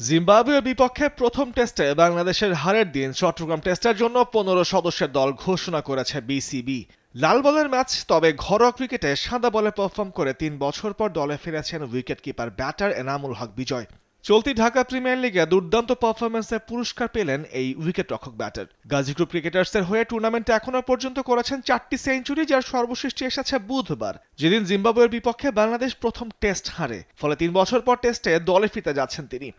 জিম্বাবুয়ের বিপক্ষে প্রথম টেস্টে বাংলাদেশের হারের দিন চট্টগ্রাম টেস্টের জন্য ১৫ সদস্যের দল ঘোষণা করেছে বিসিবি। লাল বলের ম্যাচ, তবে ঘরোয়া ক্রিকেটে সাদা বলে পারফর্ম করে ৩ বছর পর দলে ফিরেছেন wicket keeper batter Enamul Haque বিজয়। চলতি ঢাকা প্রিমিয়ার লিগে দুর্দান্ত পারফরম্যান্সের পুরস্কার পেলেন এই উইকেট রক্ষক ব্যাটার। গাজী গ্রুপ ক্রিকেটার্সের হয়ে টুর্নামেন্টে এখনো পর্যন্ত করেছেন ৪টি সেঞ্চুরি, যার সর্বশেষটি এসেছে বুধবার, যেদিন জিম্বাবুয়ের বিপক্ষে বাংলাদেশ প্রথম টেস্ট হারে। ফলে ৩ বছর পর টেস্টে দলে ফিরতে যাচ্ছেন তিনি।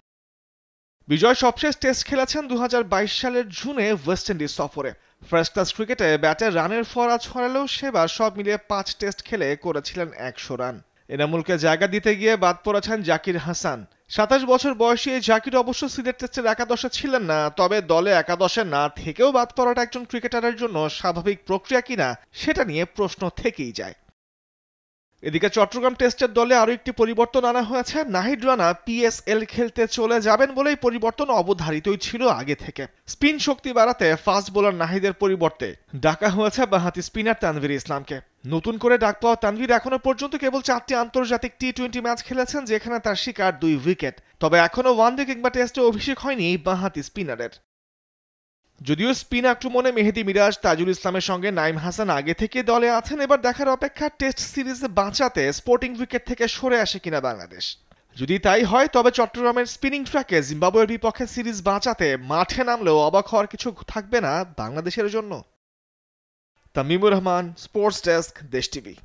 বিজয় সবশেষ টেস্ট খেলেছেন ২০২২ সালের জুনে ওয়েস্ট ইন্ডিজ সফরে। ফার্স্ট ক্লাস ক্রিকেটে ব্যাটে রানের ফোয়ারা ছড়ালেও সেবার সব মিলিয়ে ৫ টেস্ট খেলে করেছিলেন ১০০ রান। এনামুলকে জায়গা দিতে গিয়ে বাদ পড়েছেন জাকির হাসান। ২৭ বছর বয়সী এই জাকির অবশ্য সিলেট টেস্টের একাদশে ছিলেন না, তবে দলে একাদশে না থেকেও বাদ পড়াটা একজন ক্রিকেটারের জন্য স্বাভাবিক প্রক্রিয়া কিনা সেটা নিয়ে প্রশ্ন থেকেই যায়। এদিকে চট্টগ্রাম টেস্টের দলে আরও একটি পরিবর্তন আনা হয়েছে। নাহিদ রানা পিএসএল খেলতে চলে যাবেন বলেই পরিবর্তন অবধারিতই ছিল আগে থেকে। স্পিন শক্তি বাড়াতে ফাস্ট বোলার নাহিদের পরিবর্তে ডাকা হয়েছে বাঁহাতি স্পিনার তানভীর ইসলামকে। নতুন করে ডাক পাওয়া তানভীর এখনো পর্যন্ত কেবল ৪টি আন্তর্জাতিক টি-২০ ম্যাচ খেলেছেন, যেখানে তার শিকার ২ উইকেট। তবে এখনো ওয়ানডে কিংবা টেস্টে অভিষেক হয়নি বাঁহাতি স্পিনারের। যদিও স্পিন আক্রমণে মেহেদী মিরাজ, তাজুল ইসলামের সঙ্গে নাইম হাসান আগে থেকে দলে আছেন, এবার দেখার অপেক্ষা টেস্ট সিরিজে বাঁচাতে স্পোর্টিং উইকেট থেকে সরে আসে কিনা বাংলাদেশ। যদি তাই হয়, তবে চট্টগ্রামের স্পিনিং ট্র্যাকে জিম্বাবুয়ের বিপক্ষে সিরিজ বাঁচাতে মাঠে নামলেও অবাক হওয়ার কিছু থাকবে না বাংলাদেশের জন্য। তামিমুর রহমান, স্পোর্টস ডেস্ক, দেশ টিভি।